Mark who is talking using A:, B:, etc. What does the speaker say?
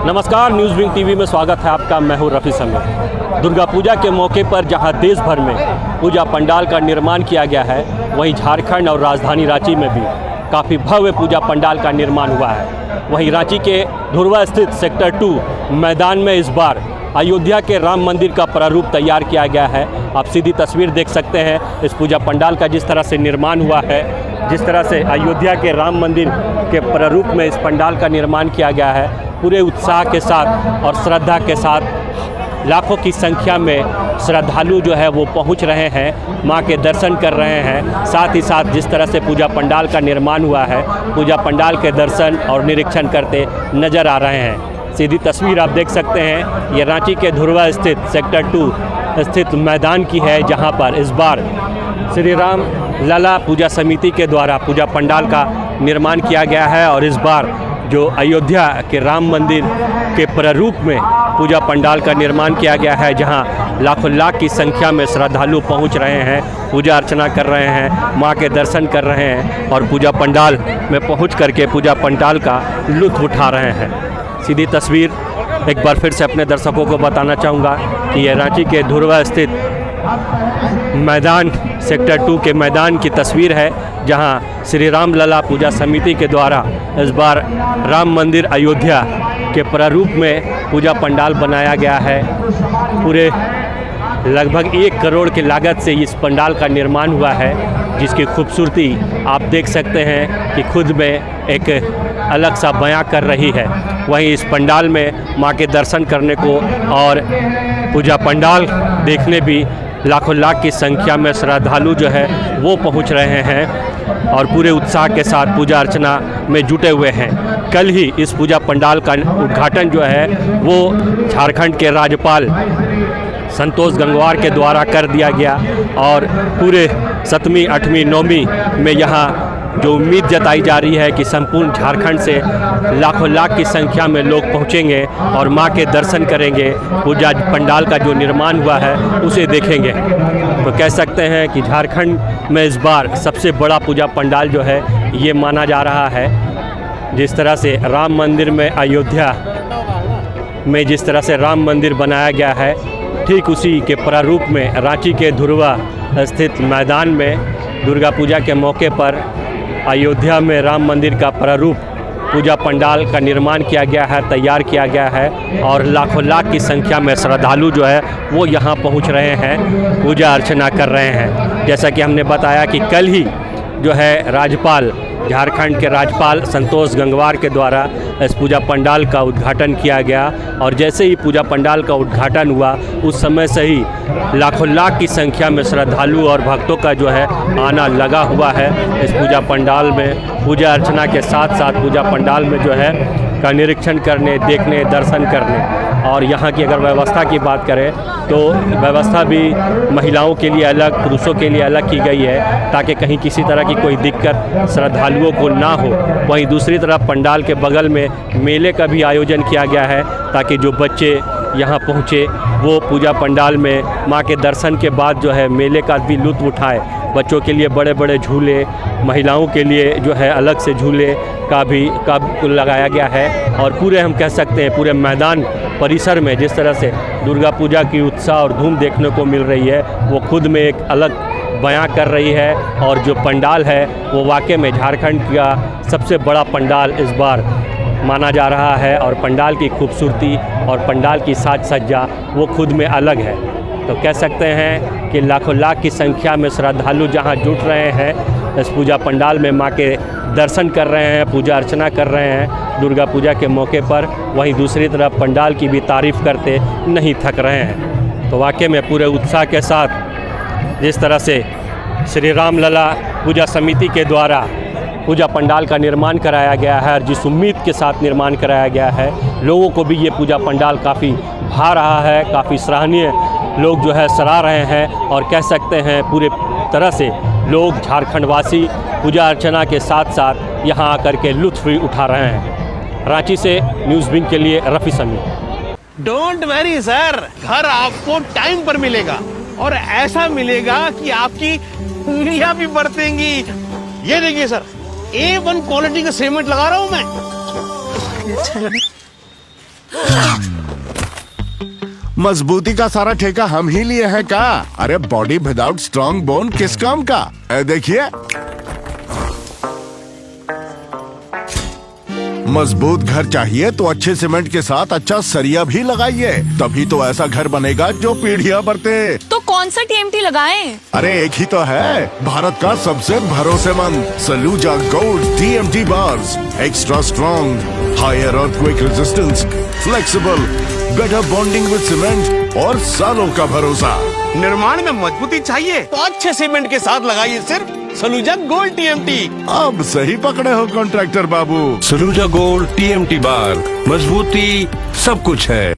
A: नमस्कार, news wing TV में स्वागत है आपका। मैं हूं रफ़ी समीर। दुर्गा पूजा के मौके पर जहां देश भर में पूजा पंडाल का निर्माण किया गया है, वहीं झारखंड और राजधानी रांची में भी काफ़ी भव्य पूजा पंडाल का निर्माण हुआ है। वहीं रांची के धुर्वा स्थित सेक्टर 2 मैदान में इस बार अयोध्या के राम मंदिर का प्रारूप तैयार किया गया है। आप सीधी तस्वीर देख सकते हैं इस पूजा पंडाल का, जिस तरह से निर्माण हुआ है, जिस तरह से अयोध्या के राम मंदिर के प्रारूप में इस पंडाल का निर्माण किया गया है। पूरे उत्साह के साथ और श्रद्धा के साथ लाखों की संख्या में श्रद्धालु जो है वो पहुंच रहे हैं, मां के दर्शन कर रहे हैं। साथ ही साथ जिस तरह से पूजा पंडाल का निर्माण हुआ है, पूजा पंडाल के दर्शन और निरीक्षण करते नज़र आ रहे हैं। सीधी तस्वीर आप देख सकते हैं, ये रांची के धुर्वा स्थित सेक्टर 2 स्थित मैदान की है, जहां पर इस बार श्री राम लला पूजा समिति के द्वारा पूजा पंडाल का निर्माण किया गया है। और इस बार जो अयोध्या के राम मंदिर के प्रारूप में पूजा पंडाल का निर्माण किया गया है, जहां लाखों लाख की संख्या में श्रद्धालु पहुंच रहे हैं, पूजा अर्चना कर रहे हैं, मां के दर्शन कर रहे हैं और पूजा पंडाल में पहुंच करके पूजा पंडाल का लुत्फ़ उठा रहे हैं। सीधी तस्वीर एक बार फिर से अपने दर्शकों को बताना चाहूँगा कि यह रांची के धुर्वा स्थित मैदान सेक्टर 2 के मैदान की तस्वीर है, जहां श्री राम लला पूजा समिति के द्वारा इस बार राम मंदिर अयोध्या के प्रारूप में पूजा पंडाल बनाया गया है। पूरे लगभग 1 करोड़ की लागत से इस पंडाल का निर्माण हुआ है, जिसकी खूबसूरती आप देख सकते हैं कि खुद में एक अलग सा बयां कर रही है। वहीं इस पंडाल में मां के दर्शन करने को और पूजा पंडाल देखने भी लाखों लाख की संख्या में श्रद्धालु जो है वो पहुंच रहे हैं और पूरे उत्साह के साथ पूजा अर्चना में जुटे हुए हैं। कल ही इस पूजा पंडाल का उद्घाटन जो है वो झारखंड के राज्यपाल संतोष गंगवार के द्वारा कर दिया गया और पूरे 7वीं 8वीं 9वीं में यहाँ जो उम्मीद जताई जा रही है कि संपूर्ण झारखंड से लाखों लाख की संख्या में लोग पहुंचेंगे और मां के दर्शन करेंगे, पूजा पंडाल का जो निर्माण हुआ है उसे देखेंगे। तो कह सकते हैं कि झारखंड में इस बार सबसे बड़ा पूजा पंडाल जो है ये माना जा रहा है। जिस तरह से राम मंदिर में अयोध्या में जिस तरह से राम मंदिर बनाया गया है, ठीक उसी के प्रारूप में रांची के धुर्वा स्थित मैदान में दुर्गा पूजा के मौके पर अयोध्या में राम मंदिर का प्रारूप पूजा पंडाल का निर्माण किया गया है, तैयार किया गया है और लाखों लाख की संख्या में श्रद्धालु जो है वो यहाँ पहुँच रहे हैं, पूजा अर्चना कर रहे हैं। जैसा कि हमने बताया कि कल ही जो है राज्यपाल, झारखंड के राज्यपाल संतोष गंगवार के द्वारा इस पूजा पंडाल का उद्घाटन किया गया और जैसे ही पूजा पंडाल का उद्घाटन हुआ उस समय से ही लाखों लाख की संख्या में श्रद्धालु और भक्तों का जो है आना लगा हुआ है इस पूजा पंडाल में। पूजा अर्चना के साथ साथ पूजा पंडाल में जो है का निरीक्षण करने, देखने, दर्शन करने। और यहाँ की अगर व्यवस्था की बात करें तो व्यवस्था भी महिलाओं के लिए अलग, पुरुषों के लिए अलग की गई है, ताकि कहीं किसी तरह की कोई दिक्कत श्रद्धालुओं को ना हो। वहीं दूसरी तरफ पंडाल के बगल में मेले का भी आयोजन किया गया है, ताकि जो बच्चे यहाँ पहुँचे वो पूजा पंडाल में माँ के दर्शन के बाद जो है मेले का भी लुत्फ़ उठाए। बच्चों के लिए बड़े बड़े झूले, महिलाओं के लिए जो है अलग से झूले का भी लगाया गया है। और पूरे हम कह सकते हैं पूरे मैदान परिसर में जिस तरह से दुर्गा पूजा की उत्साह और धूम देखने को मिल रही है, वो खुद में एक अलग बयां कर रही है। और जो पंडाल है वो वाकई में झारखंड का सबसे बड़ा पंडाल इस बार माना जा रहा है और पंडाल की खूबसूरती और पंडाल की साज सज्जा वो खुद में अलग है। तो कह सकते हैं कि लाखों लाख की संख्या में श्रद्धालु जहां जुट रहे हैं इस पूजा पंडाल में, मां के दर्शन कर रहे हैं, पूजा अर्चना कर रहे हैं दुर्गा पूजा के मौके पर, वहीं दूसरी तरफ पंडाल की भी तारीफ़ करते नहीं थक रहे हैं। तो वाकई में पूरे उत्साह के साथ जिस तरह से श्री राम लला पूजा समिति के द्वारा पूजा पंडाल का निर्माण कराया गया है और जिस उम्मीद के साथ निर्माण कराया गया है, लोगों को भी ये पूजा पंडाल काफ़ी भा रहा है, काफ़ी सराहनीय लोग जो है सराह रहे हैं। और कह सकते हैं पूरे तरह से लोग झारखंडवासी पूजा अर्चना के साथ साथ यहाँ आकर के लुत्फ़ भी उठा रहे हैं। रांची से न्यूज़ विंग के लिए Rafi Sameer.
B: Don't worry sir, घर आपको टाइम पर मिलेगा और ऐसा मिलेगा कि आपकी उंगलियां भी बरतेंगी। ये देखिए सर, A1 क्वालिटी का सीमेंट लगा रहा हूं मैं।
C: मजबूती का सारा ठेका हम ही लिए हैं का? अरे बॉडी विदाउट स्ट्रॉन्ग बोन किस काम का? देखिए, मजबूत घर चाहिए तो अच्छे सीमेंट के साथ अच्छा सरिया भी लगाइए, तभी तो ऐसा घर बनेगा जो पीढ़ियां बरते।
D: तो कौन सा टीएमटी लगाएं?
C: अरे एक ही तो है, भारत का सबसे भरोसेमंद Saluja gold TMT bars. Extra strong, higher earthquake resistance, flexible, better bonding with cement और सालों का भरोसा।
B: निर्माण में मजबूती चाहिए तो अच्छे सीमेंट के साथ लगाइए सिर्फ सलूजा गोल्ड टीएमटी।
C: अब सही पकड़े हो कॉन्ट्रैक्टर बाबू।
E: सलूजा गोल्ड टीएमटी बार, मजबूती सब कुछ है।